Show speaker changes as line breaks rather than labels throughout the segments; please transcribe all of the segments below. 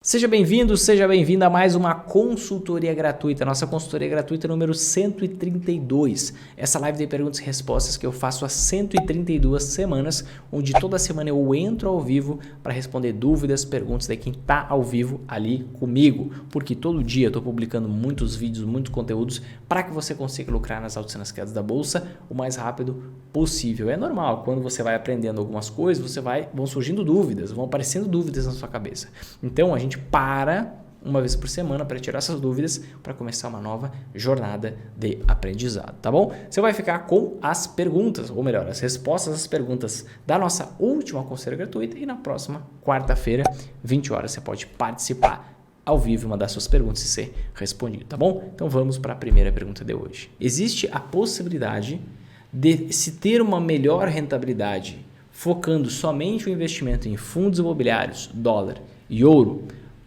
Seja bem-vindo, seja bem-vinda a mais uma consultoria gratuita, nossa consultoria gratuita número 132. Essa live de perguntas e respostas que eu faço há 132 semanas, onde toda semana eu entro ao vivo para responder dúvidas, perguntas de quem está ao vivo ali comigo, porque todo dia eu estou publicando muitos vídeos, muitos conteúdos para que você consiga lucrar nas altas e nas quedas da bolsa o mais rápido possível. É normal, quando você vai aprendendo algumas coisas, vão surgindo dúvidas, vão aparecendo dúvidas na sua cabeça. Então a gente para uma vez por semana para tirar essas dúvidas para começar uma nova jornada de aprendizado, tá bom? Você vai ficar com as perguntas, ou melhor, as respostas às perguntas da nossa última consultoria gratuita e na próxima quarta-feira, 20 horas, você pode participar ao vivo e mandar suas perguntas e ser respondido, tá bom? Então vamos para a primeira pergunta de hoje. Existe a possibilidade de se ter uma melhor rentabilidade focando somente o investimento em fundos imobiliários, dólar e ouro?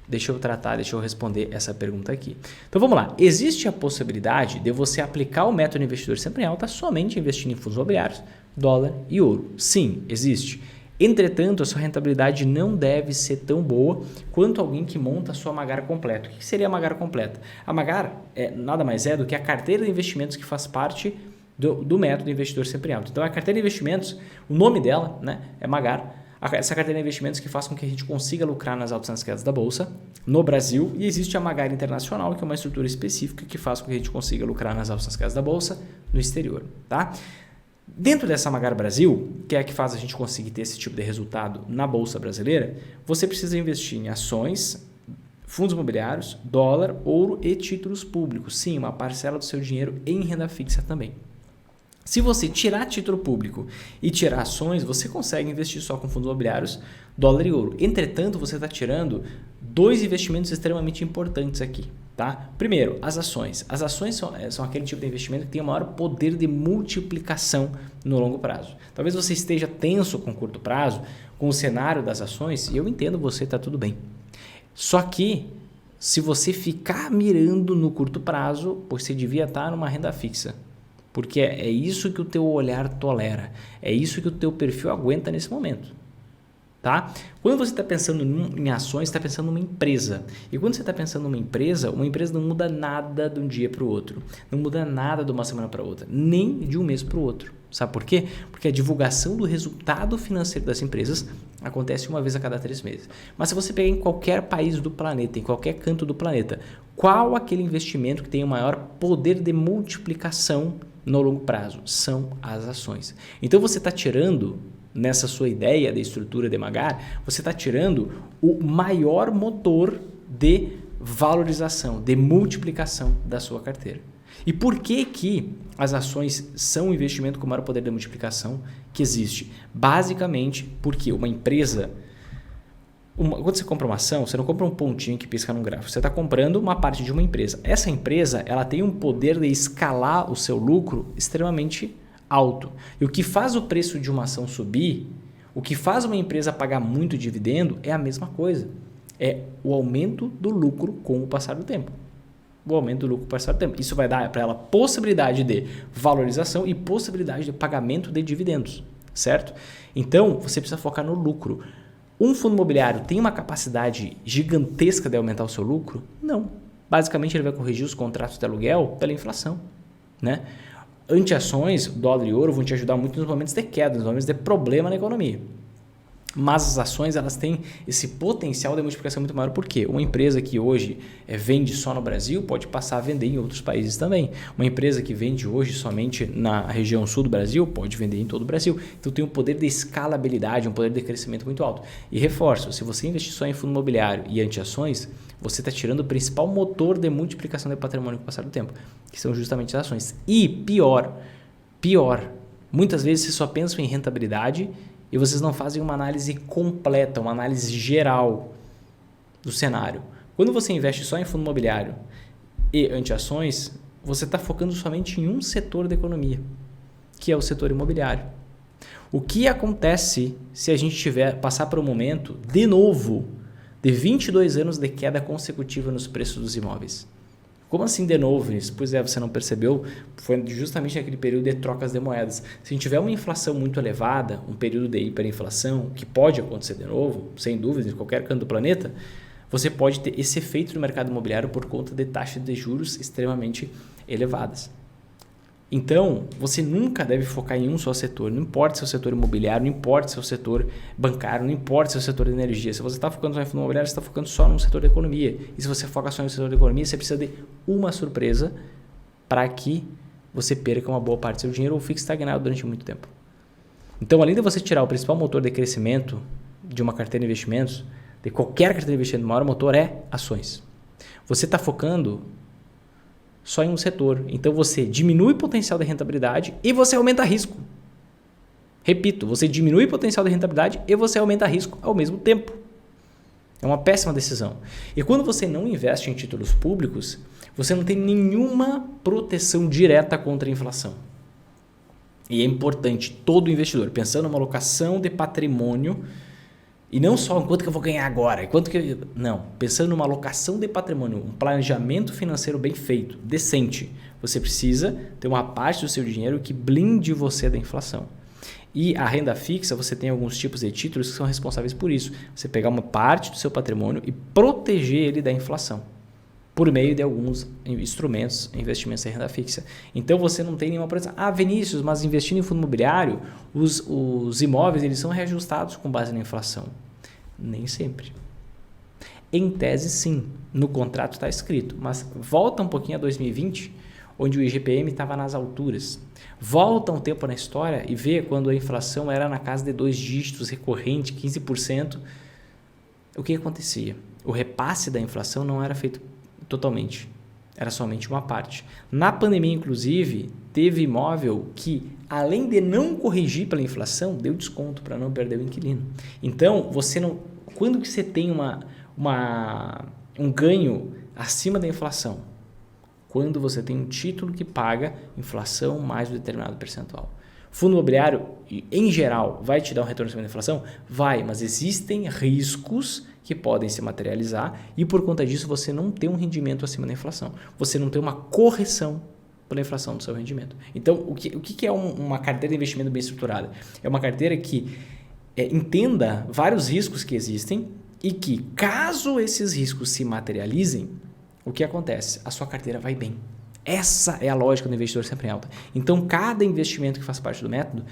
Deixa eu responder essa pergunta aqui. Então vamos lá. Existe a possibilidade de você aplicar o método investidor sempre em alta somente investindo em fundos imobiliários, dólar e ouro? Sim, existe. Entretanto, a sua rentabilidade não deve ser tão boa quanto alguém que monta a sua Magar completa. O que seria a Magar completa? A Magar nada mais é do que a carteira de investimentos que faz parte do método investidor sempre em alta. Então a carteira de investimentos, o nome dela, né, é Magar. Essa carteira de investimentos que faz com que a gente consiga lucrar nas altas e nas quedas da bolsa no Brasil, e existe a Magar Internacional, que é uma estrutura específica que faz com que a gente consiga lucrar nas altas e nas quedas da bolsa no exterior, tá? Dentro dessa Magar Brasil, que é a que faz a gente conseguir ter esse tipo de resultado na bolsa brasileira, você precisa investir em ações, fundos imobiliários, dólar, ouro e títulos públicos. Sim, uma parcela do seu dinheiro em renda fixa também. Se você tirar título público e tirar ações, você consegue investir só com fundos imobiliários, dólar e ouro. Entretanto, você está tirando dois investimentos extremamente importantes aqui, tá? Primeiro, as ações. As ações são aquele tipo de investimento que tem o maior poder de multiplicação no longo prazo. Talvez você esteja tenso com curto prazo, com o cenário das ações, e eu entendo você, está tudo bem. Só que, se você ficar mirando no curto prazo, você devia estar numa renda fixa. Porque é isso que o teu olhar tolera, é isso que o teu perfil aguenta nesse momento, tá? Quando você está pensando em ações, você está pensando numa empresa. E quando você está pensando numa empresa não muda nada de um dia para o outro, não muda nada de uma semana para outra, nem de um mês para o outro. Sabe por quê? Porque a divulgação do resultado financeiro das empresas acontece uma vez a cada 3 meses. Mas se você pegar em qualquer país do planeta, em qualquer canto do planeta, qual aquele investimento que tem o maior poder de multiplicação no longo prazo? São as ações. Então você está tirando, nessa sua ideia de estrutura de Magar, você está tirando o maior motor de valorização, de multiplicação da sua carteira. E por que as ações são um investimento com o maior poder de multiplicação que existe? Basicamente porque uma empresa... Quando você compra uma ação, você não compra um pontinho que pisca num gráfico. Você está comprando uma parte de uma empresa. Essa empresa ela tem um poder de escalar o seu lucro extremamente alto. E o que faz o preço de uma ação subir, o que faz uma empresa pagar muito dividendo é a mesma coisa. É o aumento do lucro com o passar do tempo. O aumento do lucro com o passar do tempo. Isso vai dar para ela possibilidade de valorização e possibilidade de pagamento de dividendos, certo? Então, você precisa focar no lucro. Um fundo imobiliário tem uma capacidade gigantesca de aumentar o seu lucro? Não. Basicamente, ele vai corrigir os contratos de aluguel pela inflação, né? Anti-ações, dólar e ouro vão te ajudar muito nos momentos de queda, nos momentos de problema na economia. Mas as ações elas têm esse potencial de multiplicação muito maior. Por quê? Uma empresa que hoje vende só no Brasil pode passar a vender em outros países também. Uma empresa que vende hoje somente na região sul do Brasil pode vender em todo o Brasil. Então tem um poder de escalabilidade, um poder de crescimento muito alto. E reforço, se você investir só em fundo imobiliário e anti-ações, você está tirando o principal motor de multiplicação de patrimônio com o passar do tempo, que são justamente as ações. E pior, muitas vezes você só pensa em rentabilidade e vocês não fazem uma análise completa, uma análise geral do cenário. Quando você investe só em fundo imobiliário e anti-ações, você está focando somente em um setor da economia, que é o setor imobiliário. O que acontece se a gente passar por um momento, de novo, de 22 anos de queda consecutiva nos preços dos imóveis? Como assim de novo? Pois você não percebeu? Foi justamente naquele período de trocas de moedas. Se a gente tiver uma inflação muito elevada, um período de hiperinflação, que pode acontecer de novo, sem dúvida, em qualquer canto do planeta, você pode ter esse efeito no mercado imobiliário por conta de taxas de juros extremamente elevadas. Então, você nunca deve focar em um só setor. Não importa se é o setor imobiliário, não importa se é o setor bancário, não importa se é o setor de energia. Se você está focando só em fundo imobiliário, você está focando só no setor da economia. E se você foca só no setor da economia, você precisa de uma surpresa para que você perca uma boa parte do seu dinheiro ou fique estagnado durante muito tempo. Então, além de você tirar o principal motor de crescimento de uma carteira de investimentos, de qualquer carteira de investimento, o maior motor é ações. Você está focando só em um setor. Então, você diminui o potencial de rentabilidade e você aumenta risco. Repito, você diminui o potencial de rentabilidade e você aumenta risco ao mesmo tempo. É uma péssima decisão. E quando você não investe em títulos públicos, você não tem nenhuma proteção direta contra a inflação. E é importante, todo investidor, pensando numa alocação de patrimônio, e não só quanto que eu vou ganhar agora, não, pensando numa alocação de patrimônio, um planejamento financeiro bem feito, decente, você precisa ter uma parte do seu dinheiro que blinde você da inflação. E a renda fixa, você tem alguns tipos de títulos que são responsáveis por isso. Você pegar uma parte do seu patrimônio e proteger ele da inflação por meio de alguns instrumentos, investimentos em renda fixa. Então você não tem nenhuma proteção. Ah, Vinícius, mas investindo em fundo imobiliário, os imóveis eles são reajustados com base na inflação. Nem sempre. Em tese, sim. No contrato está escrito. Mas volta um pouquinho a 2020, onde o IGPM estava nas alturas. Volta um tempo na história e vê quando a inflação era na casa de 2 dígitos, recorrente, 15%. O que acontecia? O repasse da inflação não era feito totalmente. Era somente uma parte. Na pandemia, inclusive, teve imóvel que, além de não corrigir pela inflação, deu desconto para não perder o inquilino. Então, você não, quando que você tem um ganho acima da inflação? Quando você tem um título que paga inflação mais um determinado percentual. Fundo imobiliário, em geral, vai te dar um retorno acima da inflação? Vai, mas existem riscos que podem se materializar e por conta disso você não tem um rendimento acima da inflação. Você não tem uma correção pela inflação do seu rendimento. Então, o que é uma carteira de investimento bem estruturada? É uma carteira que entenda vários riscos que existem e que, caso esses riscos se materializem, o que acontece? A sua carteira vai bem. Essa é a lógica do investidor sempre em alta. Então, cada investimento que faz parte do método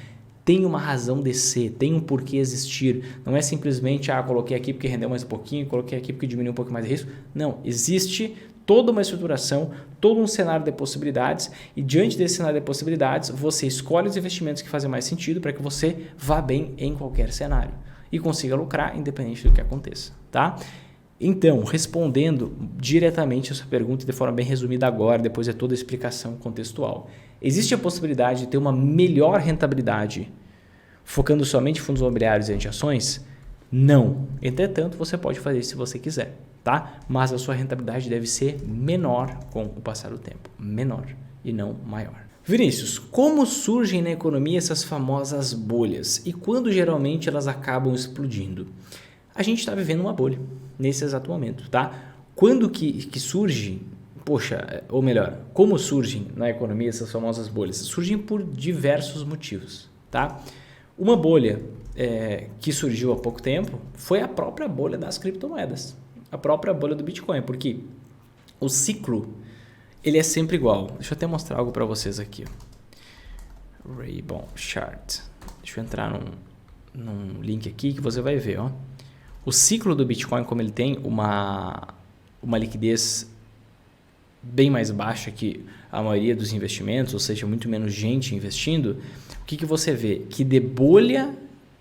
tem uma razão de ser, tem um porquê existir. Não é simplesmente, coloquei aqui porque rendeu mais um pouquinho, coloquei aqui porque diminuiu um pouco mais de risco. Não, existe toda uma estruturação, todo um cenário de possibilidades e diante desse cenário de possibilidades, você escolhe os investimentos que fazem mais sentido para que você vá bem em qualquer cenário e consiga lucrar independente do que aconteça, tá? Então, respondendo diretamente a sua pergunta de forma bem resumida agora, depois de toda a explicação contextual. Existe a possibilidade de ter uma melhor rentabilidade focando somente em fundos imobiliários e ações? Não. Entretanto, você pode fazer isso se você quiser, tá? Mas a sua rentabilidade deve ser menor com o passar do tempo. Menor e não maior. Vinícius, como surgem na economia essas famosas bolhas e quando geralmente elas acabam explodindo? A gente está vivendo uma bolha nesse exato momento, tá? Quando que surge, ou melhor, como surgem na economia essas famosas bolhas? Surgem por diversos motivos, tá? Uma bolha que surgiu há pouco tempo foi a própria bolha das criptomoedas, a própria bolha do Bitcoin, porque o ciclo ele é sempre igual. Deixa eu até mostrar algo para vocês aqui. Rainbow Chart. Deixa eu entrar num link aqui que você vai ver, ó. O ciclo do Bitcoin, como ele tem uma liquidez bem mais baixa que a maioria dos investimentos, ou seja, muito menos gente investindo, o que você vê? Que de bolha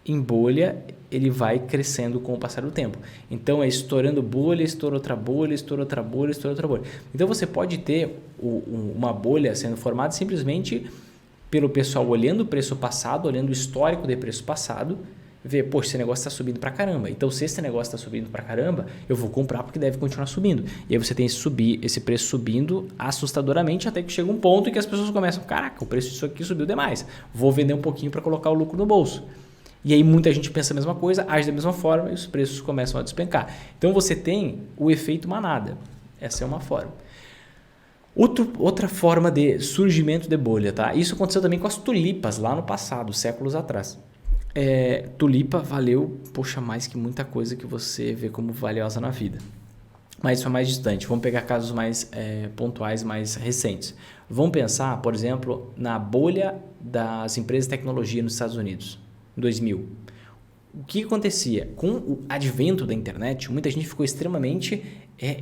em bolha ele vai crescendo com o passar do tempo. Então é estourando bolha, estoura outra bolha, estoura outra bolha, estoura outra bolha. Então você pode ter uma bolha sendo formada simplesmente pelo pessoal olhando o preço passado, olhando o histórico de preço passado, ver, poxa, esse negócio está subindo pra caramba. Então, se esse negócio está subindo pra caramba, eu vou comprar porque deve continuar subindo. E aí você tem esse preço subindo assustadoramente até que chega um ponto em que as pessoas começam, caraca, o preço disso aqui subiu demais. Vou vender um pouquinho para colocar o lucro no bolso. E aí muita gente pensa a mesma coisa, age da mesma forma e os preços começam a despencar. Então, você tem o efeito manada. Essa é uma forma. Outra forma de surgimento de bolha, tá? Isso aconteceu também com as tulipas lá no passado, séculos atrás. Tulipa valeu, mais que muita coisa que você vê como valiosa na vida. mas isso é mais distante. Vamos pegar casos mais pontuais, mais recentes. Vamos pensar, por exemplo, na bolha das empresas de tecnologia nos Estados Unidos, em 2000. O que acontecia? Com o advento da internet, muita gente ficou extremamente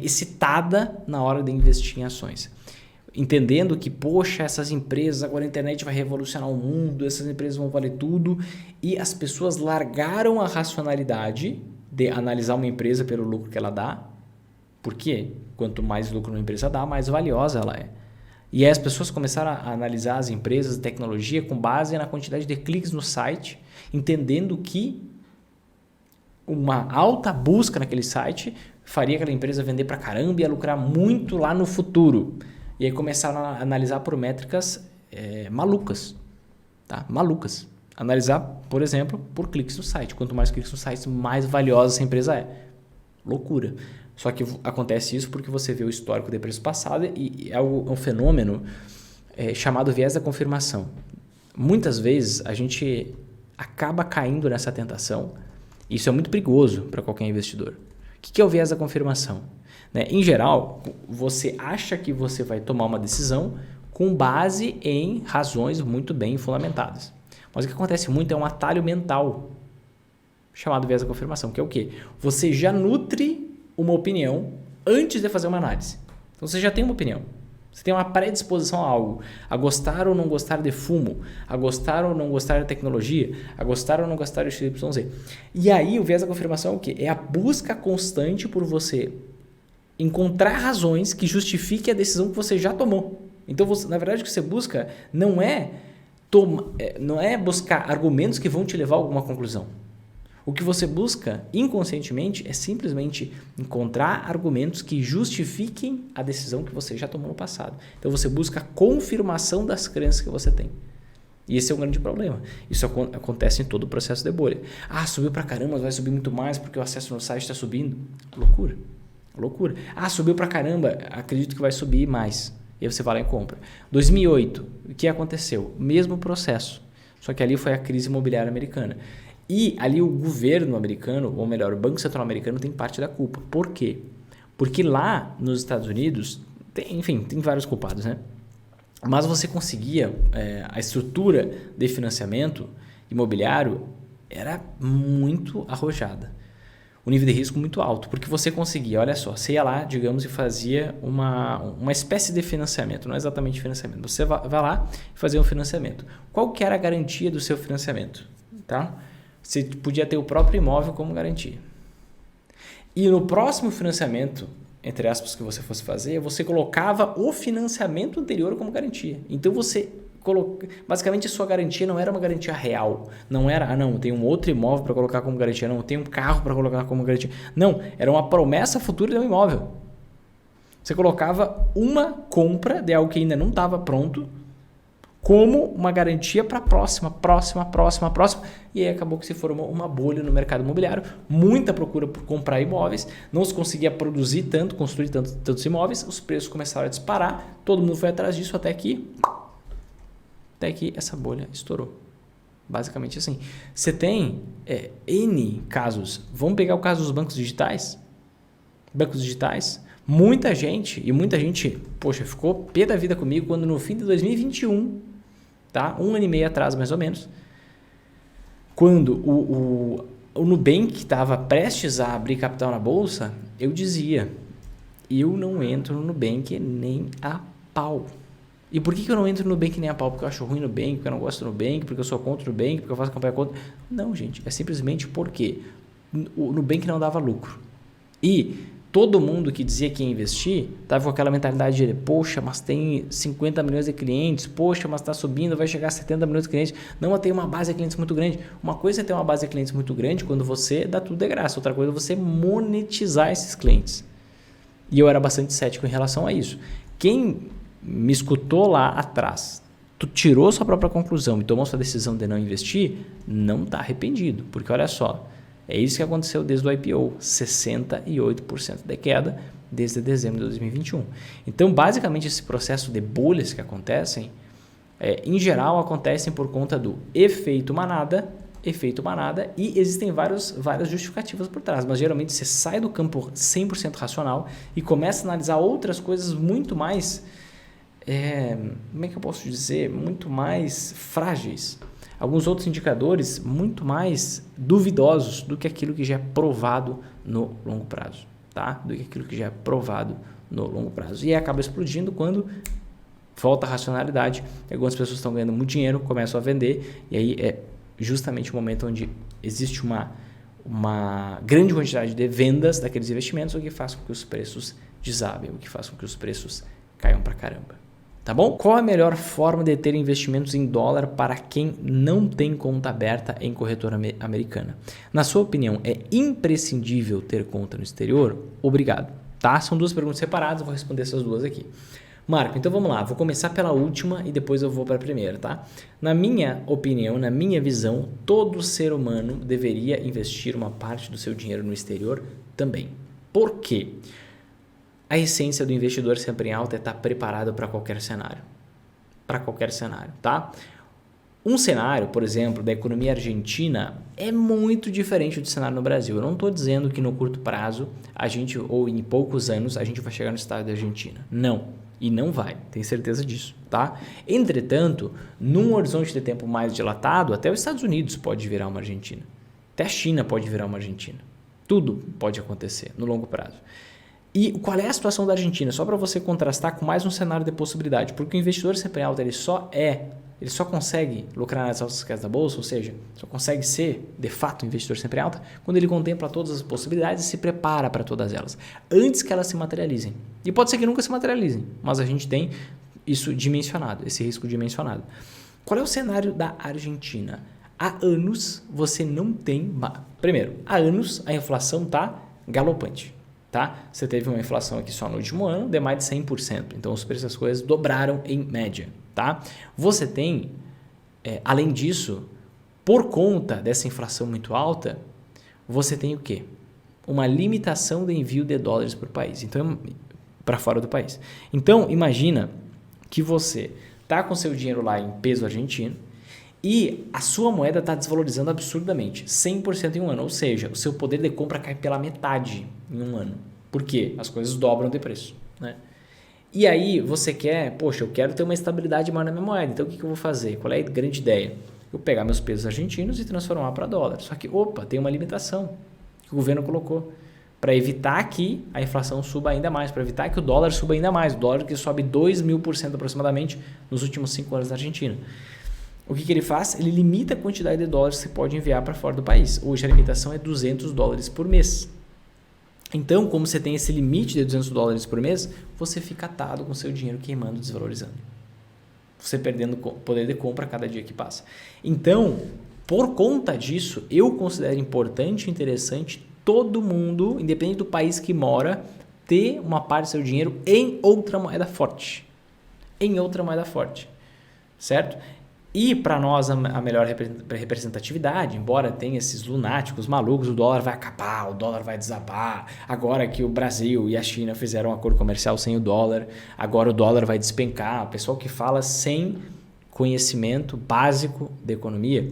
excitada na hora de investir em ações. Entendendo que, poxa, essas empresas, agora a internet vai revolucionar o mundo, essas empresas vão valer tudo. E as pessoas largaram a racionalidade de analisar uma empresa pelo lucro que ela dá. Por quê? Quanto mais lucro uma empresa dá, mais valiosa ela é. E aí as pessoas começaram a analisar as empresas de tecnologia com base na quantidade de cliques no site, entendendo que uma alta busca naquele site faria aquela empresa vender pra caramba e ia lucrar muito lá no futuro. E aí começaram a analisar por métricas malucas. Tá? Malucas. Analisar, por exemplo, por cliques no site. Quanto mais cliques no site, mais valiosa essa empresa é. Loucura. Só que acontece isso porque você vê o histórico de preço passado e é um fenômeno chamado viés da confirmação. Muitas vezes a gente acaba caindo nessa tentação. Isso é muito perigoso para qualquer investidor. O que é o viés da confirmação? Em geral, você acha que você vai tomar uma decisão com base em razões muito bem fundamentadas. Mas o que acontece muito é um atalho mental chamado viés da confirmação, que é o quê? Você já nutre uma opinião antes de fazer uma análise. Então você já tem uma opinião. Você tem uma predisposição a algo. A gostar ou não gostar de fumo. A gostar ou não gostar da tecnologia. A gostar ou não gostar do XYZ. E aí o viés da confirmação é o quê? É a busca constante por você encontrar razões que justifiquem a decisão que você já tomou. Então, na verdade, o que você busca não é buscar argumentos que vão te levar a alguma conclusão. O que você busca inconscientemente é simplesmente encontrar argumentos que justifiquem a decisão que você já tomou no passado. Então você busca a confirmação das crenças que você tem. E esse é um grande problema. Isso acontece em todo o processo de bolha. Ah, subiu pra caramba, vai subir muito mais porque o acesso no site está subindo. Loucura. Loucura. Ah, subiu pra caramba, acredito que vai subir mais. E aí você vai lá e compra. 2008, o que aconteceu? Mesmo processo. Só que ali foi a crise imobiliária americana. E ali o governo americano, ou melhor, o Banco Central americano tem parte da culpa. Por quê? Porque lá nos Estados Unidos, tem vários culpados, né? Mas você conseguia, a estrutura de financiamento imobiliário era muito arrojada. O nível de risco muito alto, porque você conseguia, olha só, você ia lá, digamos, e fazia uma espécie de financiamento, não é exatamente financiamento. Você vai lá e fazia um financiamento. Qual que era a garantia do seu financiamento? Tá? Você podia ter o próprio imóvel como garantia. E no próximo financiamento, entre aspas, que você fosse fazer, você colocava o financiamento anterior como garantia. Então você basicamente a sua garantia não era uma garantia real. Não era, tem um outro imóvel para colocar como garantia, não, tem um carro para colocar como garantia. Não, era uma promessa futura de um imóvel. Você colocava uma compra de algo que ainda não estava pronto como uma garantia para a próxima. E aí acabou que se formou uma bolha no mercado imobiliário, muita procura por comprar imóveis, não se conseguia produzir tanto, construir tantos imóveis, os preços começaram a disparar, todo mundo foi atrás disso até que essa bolha estourou. Basicamente assim. Você tem N casos. Vamos pegar o caso dos bancos digitais? Bancos digitais, muita gente, poxa, ficou pé da vida comigo quando no fim de 2021, tá? 1 ano e meio atrás mais ou menos, quando o Nubank estava prestes a abrir capital na bolsa, eu dizia, eu não entro no Nubank nem a pau. E por que eu não entro no Nubank nem a pau? Porque eu acho ruim no Nubank, porque eu não gosto do Nubank, porque eu sou contra o Nubank, porque eu faço campanha contra. Não, gente, é simplesmente porque o Nubank não dava lucro. E todo mundo que dizia que ia investir estava com aquela mentalidade de, poxa, mas tem 50 milhões de clientes, poxa, mas está subindo, vai chegar a 70 milhões de clientes. Não, tem uma base de clientes muito grande. Uma coisa é ter uma base de clientes muito grande quando você dá tudo de graça. Outra coisa é você monetizar esses clientes. E eu era bastante cético em relação a isso. Quem me escutou lá atrás, tu tirou sua própria conclusão e tomou sua decisão de não investir, não está arrependido. Porque olha só, é isso que aconteceu desde o IPO, 68% de queda desde dezembro de 2021. Então, basicamente, esse processo de bolhas que acontecem, em geral, acontecem por conta do efeito manada efeito manada, e existem várias justificativas por trás, mas geralmente você sai do campo 100% racional e começa a analisar outras coisas muito mais, como é que eu posso dizer, muito mais frágeis, alguns outros indicadores muito mais duvidosos do que aquilo que já é provado no longo prazo, tá? Do que aquilo que já é provado no longo prazo, e acaba explodindo quando volta a racionalidade, algumas pessoas estão ganhando muito dinheiro, começam a vender, e aí é justamente o momento onde existe uma grande quantidade de vendas daqueles investimentos, o que faz com que os preços desabem, o que faz com que os preços caiam pra caramba. Tá bom? Qual a melhor forma de ter investimentos em dólar para quem não tem conta aberta em corretora americana? Na sua opinião, é imprescindível ter conta no exterior? Obrigado. Tá? São duas perguntas separadas, eu vou responder essas duas aqui. Marco, então vamos lá, vou começar pela última e depois eu vou para a primeira, tá? Na minha opinião, na minha visão, todo ser humano deveria investir uma parte do seu dinheiro no exterior também. Por quê? A essência do investidor sempre em alta é estar preparado para qualquer cenário. Para qualquer cenário, tá? Um cenário, por exemplo, da economia argentina é muito diferente do cenário no Brasil. Eu não estou dizendo que no curto prazo, ou em poucos anos, a gente vai chegar no estado da Argentina. Não. E não vai, tenho certeza disso, tá? Entretanto, num horizonte de tempo mais dilatado, até os Estados Unidos pode virar uma Argentina. Até a China pode virar uma Argentina. Tudo pode acontecer no longo prazo. E qual é a situação da Argentina? Só para você contrastar com mais um cenário de possibilidade. Porque o investidor sempre em alta, ele só consegue lucrar nas altas quedas da bolsa, ou seja, só consegue ser, de fato, um investidor sempre em alta, quando ele contempla todas as possibilidades e se prepara para todas elas, antes que elas se materializem. E pode ser que nunca se materializem, mas a gente tem isso dimensionado, esse risco dimensionado. Qual é o cenário da Argentina? Há anos você não tem... Primeiro, há anos a inflação está galopante. Tá? Você teve uma inflação aqui só no último ano de mais de 100%. Então, os preços das coisas dobraram em média. Tá? Você tem, além disso, por conta dessa inflação muito alta, você tem o quê? Uma limitação de envio de dólares para o país. Então, para fora do país. Então, imagina que você está com seu dinheiro lá em peso argentino e a sua moeda está desvalorizando absurdamente, 100% em um ano. Ou seja, o seu poder de compra cai pela metade em um ano. Por quê? As coisas dobram de preço, né? E aí você quer, poxa, eu quero ter uma estabilidade maior na minha moeda, então o que eu vou fazer? Qual é a grande ideia? Eu pegar meus pesos argentinos e transformar para dólar. Só que, tem uma limitação que o governo colocou para evitar que a inflação suba ainda mais, para evitar que o dólar suba ainda mais. O dólar que sobe 2.000% aproximadamente nos últimos 5 anos na Argentina. O que ele faz? Ele limita a quantidade de dólares que você pode enviar para fora do país. Hoje a limitação é $200 por mês. Então, como você tem esse limite de $200 por mês, você fica atado com o seu dinheiro queimando, desvalorizando. Você perdendo poder de compra a cada dia que passa. Então, por conta disso, eu considero importante e interessante todo mundo, independente do país que mora, ter uma parte do seu dinheiro em outra moeda forte. Em outra moeda forte. Certo? E para nós a melhor representatividade, embora tenha esses lunáticos malucos, o dólar vai acabar, o dólar vai desabar, agora que o Brasil e a China fizeram um acordo comercial sem o dólar, agora o dólar vai despencar. O pessoal que fala sem conhecimento básico de economia,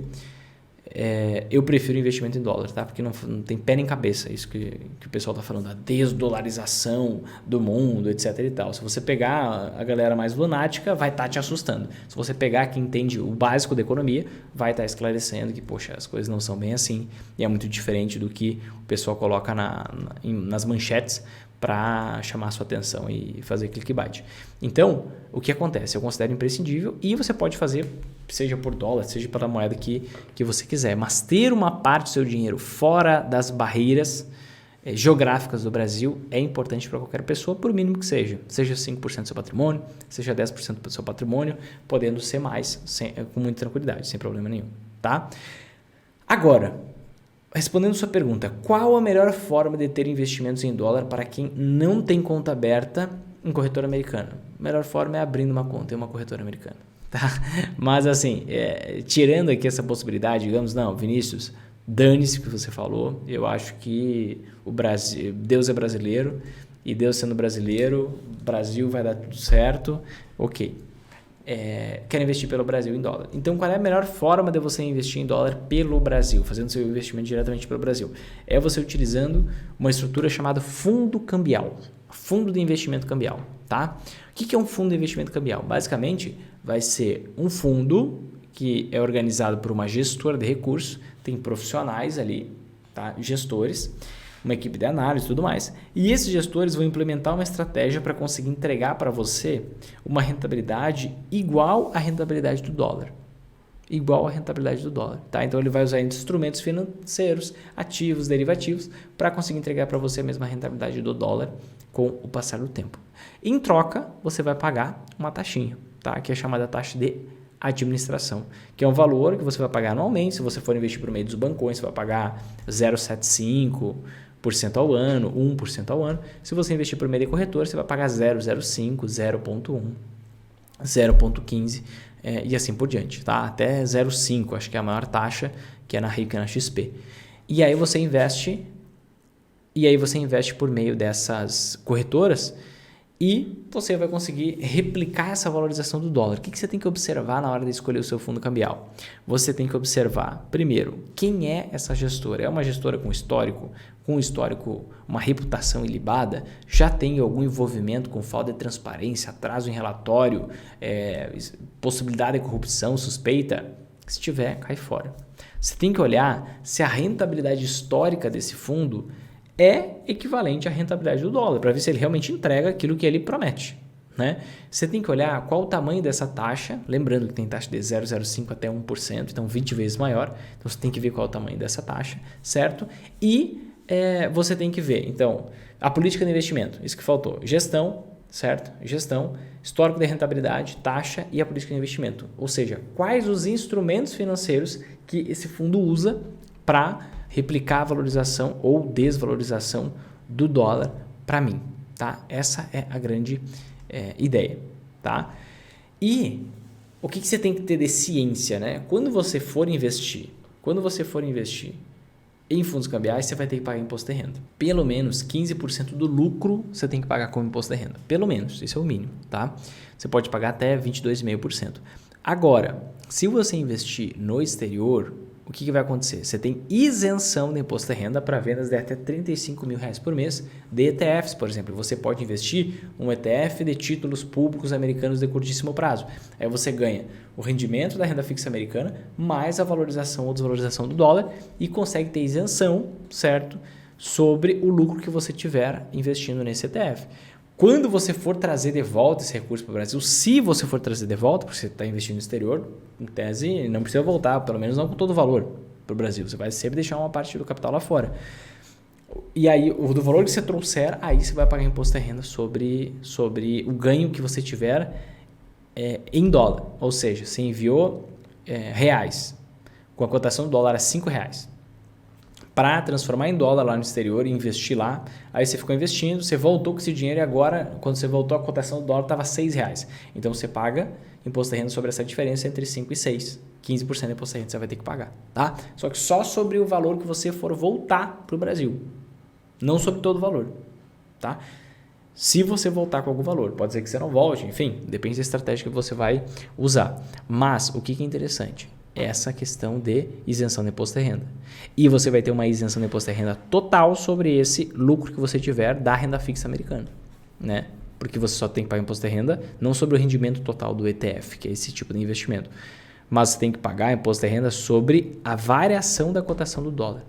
eu prefiro investimento em dólar, tá? Porque não tem pé nem cabeça isso que o pessoal está falando, a desdolarização do mundo, etc e tal. Se você pegar a galera mais lunática, vai estar te assustando. Se você pegar quem entende o básico da economia, vai estar esclarecendo que, poxa, as coisas não são bem assim e é muito diferente do que o pessoal coloca nas manchetes para chamar a sua atenção e fazer clickbait. Então, o que acontece? Eu considero imprescindível e você pode fazer, seja por dólar, seja pela moeda que você quiser, mas ter uma parte do seu dinheiro fora das barreiras geográficas do Brasil é importante para qualquer pessoa, por mínimo que seja 5% do seu patrimônio, seja 10% do seu patrimônio, podendo ser mais com muita tranquilidade, sem problema nenhum, tá? Agora, respondendo sua pergunta, qual a melhor forma de ter investimentos em dólar para quem não tem conta aberta em corretora americana? A melhor forma é abrindo uma conta em uma corretora americana. Tá? Mas assim, tirando aqui essa possibilidade, digamos, não, Vinícius, dane-se o que você falou, eu acho que o Brasil, Deus é brasileiro e Deus sendo brasileiro, Brasil vai dar tudo certo, ok. quer investir pelo Brasil em dólar. Então, qual é a melhor forma de você investir em dólar pelo Brasil, fazendo seu investimento diretamente pelo Brasil? É você utilizando uma estrutura chamada fundo cambial, fundo de investimento cambial, tá? O que é um fundo de investimento cambial? Basicamente, vai ser um fundo que é organizado por uma gestora de recursos, tem profissionais ali, tá? Gestores, uma equipe de análise e tudo mais. E esses gestores vão implementar uma estratégia para conseguir entregar para você uma rentabilidade igual à rentabilidade do dólar. Igual à rentabilidade do dólar. Tá? Então ele vai usar instrumentos financeiros, ativos, derivativos, para conseguir entregar para você a mesma rentabilidade do dólar com o passar do tempo. Em troca, você vai pagar uma taxinha, tá? Que é chamada taxa de administração, que é um valor que você vai pagar anualmente. Se você for investir por meio dos bancões, você vai pagar 0,75% ao ano, 1% ao ano. Se você investir por meio de corretor, você vai pagar 0,05%, 0,1%, 0,15% e assim por diante, tá? Até 0,5%, acho que é a maior taxa, que é na Rico e na XP. E aí você investe por meio dessas corretoras e você vai conseguir replicar essa valorização do dólar. O que você tem que observar na hora de escolher o seu fundo cambial? Você tem que observar, primeiro, quem é essa gestora? É uma gestora com histórico, uma reputação ilibada? Já tem algum envolvimento com falta de transparência, atraso em relatório, possibilidade de corrupção, suspeita? Se tiver, cai fora. Você tem que olhar se a rentabilidade histórica desse fundo é equivalente à rentabilidade do dólar, para ver se ele realmente entrega aquilo que ele promete, né? Você tem que olhar qual o tamanho dessa taxa, lembrando que tem taxa de 0,05% até 1%, então 20 vezes maior, então você tem que ver qual é o tamanho dessa taxa, certo? E você tem que ver, então, a política de investimento, isso que faltou, gestão, certo? Gestão, histórico de rentabilidade, taxa e a política de investimento, ou seja, quais os instrumentos financeiros que esse fundo usa para replicar a valorização ou desvalorização do dólar para mim, tá? Essa é a grande ideia, tá? E o que você tem que ter de ciência, né? Quando você for investir em fundos cambiais, você vai ter que pagar imposto de renda. Pelo menos 15% do lucro você tem que pagar como imposto de renda. Pelo menos, isso é o mínimo, tá? Você pode pagar até 22,5%. Agora, se você investir no exterior, o que vai acontecer? Você tem isenção de imposto de renda para vendas de até R$35 mil por mês de ETFs, por exemplo. Você pode investir um ETF de títulos públicos americanos de curtíssimo prazo. Aí você ganha o rendimento da renda fixa americana mais a valorização ou desvalorização do dólar e consegue ter isenção, certo? Sobre o lucro que você tiver investindo nesse ETF. Quando você for trazer de volta esse recurso para o Brasil, se você for trazer de volta, porque você está investindo no exterior, em tese não precisa voltar, pelo menos não com todo o valor para o Brasil. Você vai sempre deixar uma parte do capital lá fora. E aí, do valor que você trouxer, aí você vai pagar imposto de renda sobre o ganho que você tiver em dólar. Ou seja, você enviou reais, com a cotação do dólar a R$5. Para transformar em dólar lá no exterior e investir lá. Aí você ficou investindo, você voltou com esse dinheiro e agora, quando você voltou, a cotação do dólar estava R$6. Então você paga imposto de renda sobre essa diferença entre 5 e 6. 15% de imposto de renda você vai ter que pagar, tá? Só que só sobre o valor que você for voltar para o Brasil. Não sobre todo o valor, tá? Se você voltar com algum valor, pode ser que você não volte, enfim, depende da estratégia que você vai usar. Mas o que é interessante? Essa questão de isenção de imposto de renda. E você vai ter uma isenção de imposto de renda total sobre esse lucro que você tiver da renda fixa americana, né? Porque você só tem que pagar imposto de renda não sobre o rendimento total do ETF, que é esse tipo de investimento, mas você tem que pagar imposto de renda sobre a variação da cotação do dólar.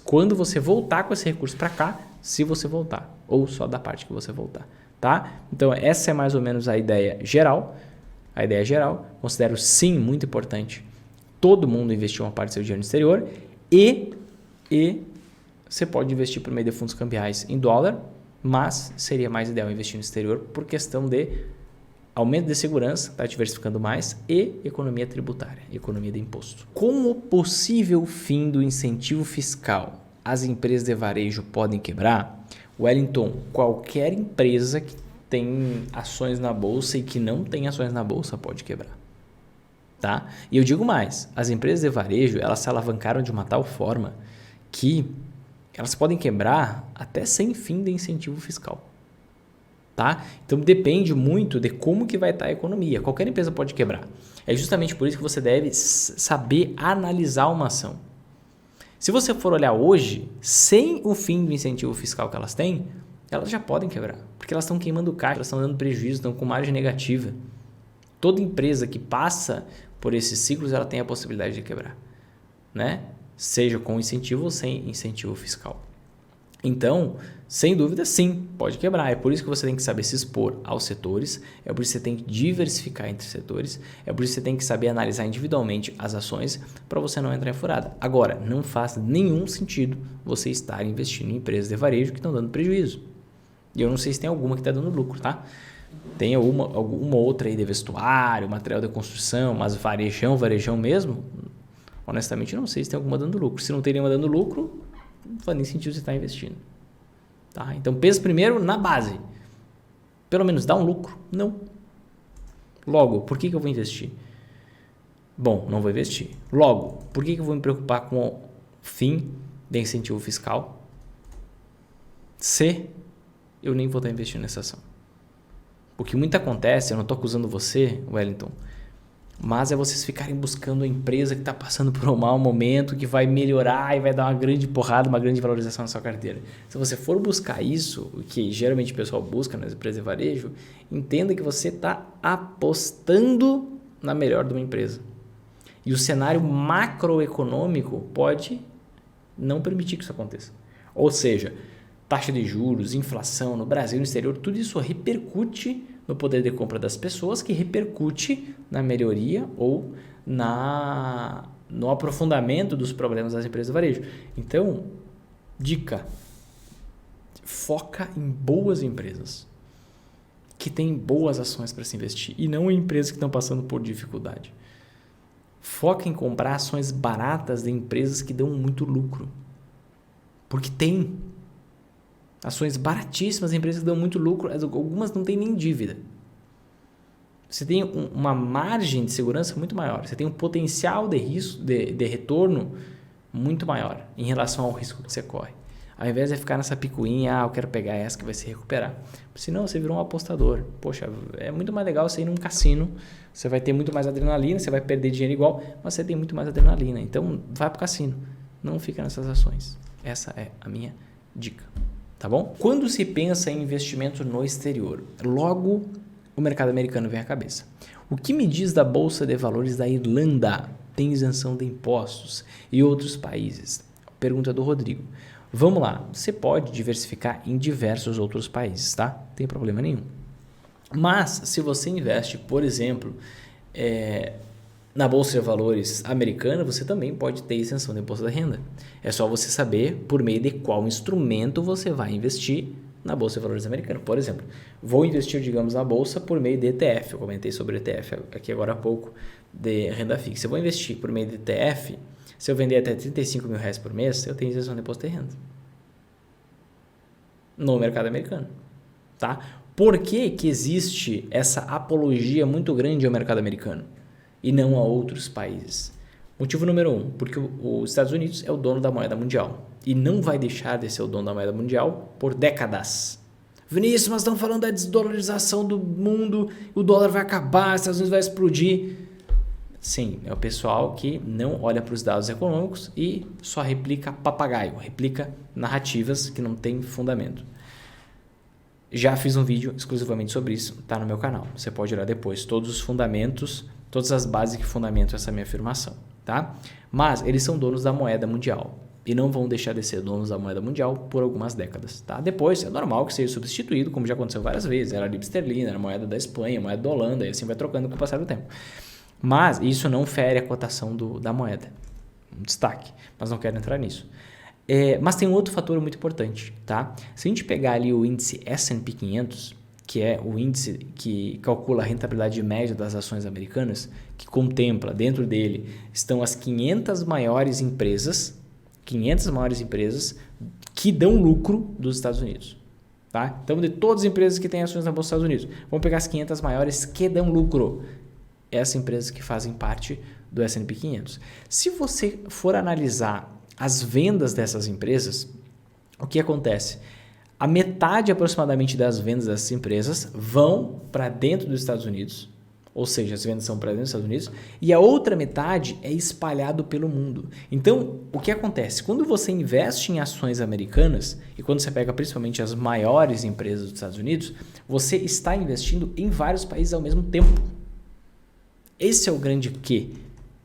Quando você voltar com esse recurso para cá, se você voltar, ou só da parte que você voltar, tá? Então essa é mais ou menos a ideia geral. A ideia geral, considero sim muito importante todo mundo investir uma parte do seu dinheiro no exterior e você pode investir por meio de fundos cambiais em dólar, mas seria mais ideal investir no exterior por questão de aumento de segurança, está diversificando mais, e economia tributária, economia de imposto. Com o possível fim do incentivo fiscal, as empresas de varejo podem quebrar? Wellington, qualquer empresa que tem ações na bolsa e que não tem ações na bolsa pode quebrar, tá? E eu digo mais, as empresas de varejo, elas se alavancaram de uma tal forma que elas podem quebrar até sem fim de incentivo fiscal. tá? Então depende muito de como que vai estar a economia. Qualquer empresa pode quebrar. É justamente por isso que você deve saber analisar uma ação. Se você for olhar hoje, sem o fim do incentivo fiscal que elas têm, elas já podem quebrar, porque elas estão queimando caixa, elas estão dando prejuízo, estão com margem negativa. Toda empresa que passa por esses ciclos, ela tem a possibilidade de quebrar, né? Seja com incentivo ou sem incentivo fiscal. Então, sem dúvida, sim, pode quebrar. É por isso que você tem que saber se expor aos setores, é por isso que você tem que diversificar entre setores, é por isso que você tem que saber analisar individualmente as ações para você não entrar em furada. Agora, não faz nenhum sentido você estar investindo em empresas de varejo que estão dando prejuízo. E eu não sei se tem alguma que está dando lucro, tá? Tem alguma outra aí de vestuário, material de construção, mas varejão mesmo, honestamente não sei se tem alguma dando lucro. Se não tem nenhuma dando lucro, não faz nem sentido você estar investindo. Tá? Então pensa primeiro na base. Pelo menos dá um lucro? Não. Logo, por que eu vou investir? Bom, não vou investir. Logo, por que eu vou me preocupar com o fim de incentivo fiscal se eu nem vou estar investindo nessa ação? O que muito acontece, eu não estou acusando você, Wellington, mas é vocês ficarem buscando a empresa que está passando por um mau momento, que vai melhorar e vai dar uma grande porrada, uma grande valorização na sua carteira. Se você for buscar isso, o que geralmente o pessoal busca nas empresas de varejo, entenda que você está apostando na melhor de uma empresa. E o cenário macroeconômico pode não permitir que isso aconteça. Ou seja, taxa de juros, inflação no Brasil e no exterior, tudo isso repercute no poder de compra das pessoas, que repercute na melhoria ou no aprofundamento dos problemas das empresas de varejo. Então, dica, foca em boas empresas, que têm boas ações para se investir, e não em empresas que estão passando por dificuldade. Foca em comprar ações baratas de empresas que dão muito lucro, porque tem ações baratíssimas, empresas que dão muito lucro, algumas não têm nem dívida. Você tem uma margem de segurança muito maior, você tem um potencial de risco, de retorno muito maior em relação ao risco que você corre. Ao invés de ficar nessa picuinha, eu quero pegar essa que vai se recuperar. Senão você virou um apostador. Poxa, é muito mais legal você ir num cassino, você vai ter muito mais adrenalina, você vai perder dinheiro igual, mas você tem muito mais adrenalina. Então vai para o cassino, não fica nessas ações. Essa é a minha dica. Tá bom? Quando se pensa em investimento no exterior, logo o mercado americano vem à cabeça. O que me diz da Bolsa de Valores da Irlanda? Tem isenção de impostos e outros países? Pergunta do Rodrigo. Vamos lá, você pode diversificar em diversos outros países, tá? Não tem problema nenhum. Mas se você investe, por exemplo, na Bolsa de Valores americana, você também pode ter isenção de imposto da renda. É só você saber por meio de qual instrumento você vai investir na Bolsa de Valores americana. Por exemplo, vou investir, digamos, na Bolsa por meio de ETF. Eu comentei sobre ETF aqui agora há pouco, de renda fixa. Eu vou investir por meio de ETF, se eu vender até R$35 mil por mês, eu tenho isenção de imposto de renda no mercado americano. Tá? Por que que existe essa apologia muito grande ao mercado americano e não a outros países? Motivo número 1, porque os Estados Unidos é o dono da moeda mundial e não vai deixar de ser o dono da moeda mundial por décadas. Vinícius, mas estão falando da desdolarização do mundo, o dólar vai acabar, os Estados Unidos vai explodir. Sim, é o pessoal que não olha para os dados econômicos e só replica papagaio, replica narrativas que não têm fundamento. Já fiz um vídeo exclusivamente sobre isso, está no meu canal. Você pode olhar depois todos os fundamentos, todas as bases que fundamentam essa minha afirmação, tá? Mas eles são donos da moeda mundial e não vão deixar de ser donos da moeda mundial por algumas décadas, tá? Depois é normal que seja substituído, como já aconteceu várias vezes. Era a libra esterlina, era a moeda da Espanha, a moeda da Holanda, e assim vai trocando com o passar do tempo. Mas isso não fere a cotação da moeda. Um destaque, mas não quero entrar nisso. Mas tem um outro fator muito importante, tá? Se a gente pegar ali o índice S&P 500, que é o índice que calcula a rentabilidade média das ações americanas, que contempla, dentro dele, estão as 500 maiores empresas que dão lucro dos Estados Unidos. Tá? Então, de todas as empresas que têm ações na Bolsa dos Estados Unidos, vamos pegar as 500 maiores que dão lucro. Essas empresas que fazem parte do S&P 500. Se você for analisar as vendas dessas empresas, o que acontece? A metade aproximadamente das vendas dessas empresas vão para dentro dos Estados Unidos, ou seja, as vendas são para dentro dos Estados Unidos, e a outra metade é espalhado pelo mundo. Então, o que acontece? Quando você investe em ações americanas, e quando você pega principalmente as maiores empresas dos Estados Unidos, você está investindo em vários países ao mesmo tempo. Esse é o grande quê?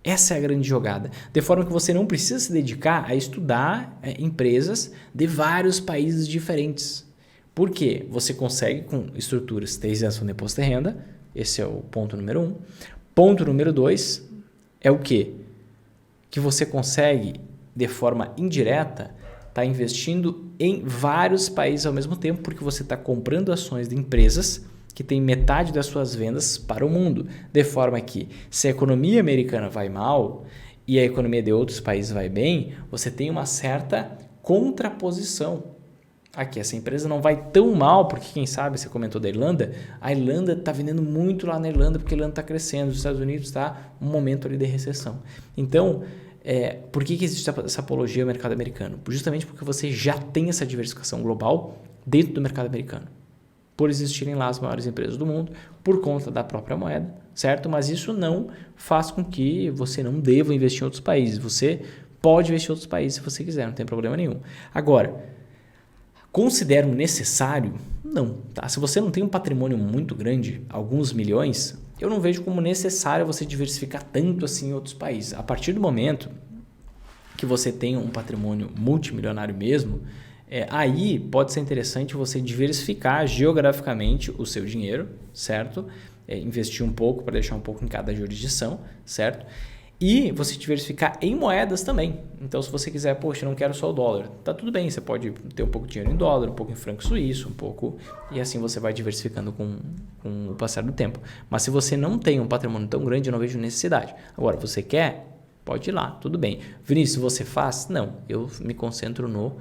Essa é a grande jogada. De forma que você não precisa se dedicar a estudar empresas de vários países diferentes. Por quê? Você consegue com estruturas de isenção de imposto de renda. Esse é o ponto número 1. Ponto número 2 é o quê? Que você consegue, de forma indireta, estar investindo em vários países ao mesmo tempo, porque você está comprando ações de empresas que têm metade das suas vendas para o mundo. De forma que, se a economia americana vai mal e a economia de outros países vai bem, você tem uma certa contraposição. Aqui, essa empresa não vai tão mal, porque quem sabe, você comentou da Irlanda, a Irlanda está vendendo muito lá na Irlanda, porque a Irlanda está crescendo, os Estados Unidos está um momento ali de recessão. Então, por que existe essa apologia ao mercado americano? Justamente porque você já tem essa diversificação global dentro do mercado americano, por existirem lá as maiores empresas do mundo, por conta da própria moeda, certo? Mas isso não faz com que você não deva investir em outros países. Você pode investir em outros países se você quiser, não tem problema nenhum. Agora, considero necessário? Não. Tá? Se você não tem um patrimônio muito grande, alguns milhões, eu não vejo como necessário você diversificar tanto assim em outros países. A partir do momento que você tem um patrimônio multimilionário mesmo, aí pode ser interessante você diversificar geograficamente o seu dinheiro, certo? Investir um pouco para deixar um pouco em cada jurisdição, certo? E você diversificar em moedas também. Então, se você quiser, poxa, eu não quero só o dólar, tá tudo bem, você pode ter um pouco de dinheiro em dólar, um pouco em franco suíço, um pouco, e assim você vai diversificando com o passar do tempo. Mas se você não tem um patrimônio tão grande, eu não vejo necessidade. Agora, você quer? Pode ir lá, tudo bem. Vinícius, você faz? Não, eu me concentro no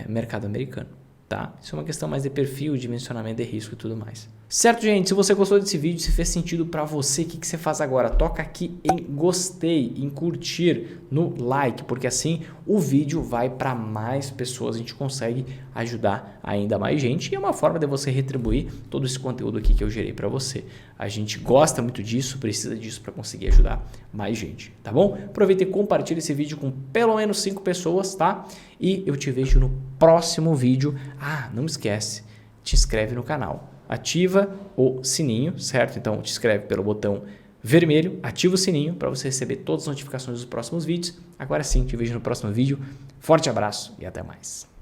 mercado americano. Tá? Isso é uma questão mais de perfil, dimensionamento de risco e tudo mais. Certo, gente? Se você gostou desse vídeo, se fez sentido para você, o que você faz agora? Toca aqui em gostei, em curtir, no like, porque assim o vídeo vai para mais pessoas, a gente consegue ajudar ainda mais gente e é uma forma de você retribuir todo esse conteúdo aqui que eu gerei para você. A gente gosta muito disso, precisa disso para conseguir ajudar mais gente, tá bom? Aproveita e compartilha esse vídeo com pelo menos 5 pessoas, tá? E eu te vejo no próximo vídeo. Ah, não esquece, te inscreve no canal. Ativa o sininho, certo? Então, te inscreve pelo botão vermelho, ativa o sininho para você receber todas as notificações dos próximos vídeos. Agora sim, te vejo no próximo vídeo. Forte abraço e até mais.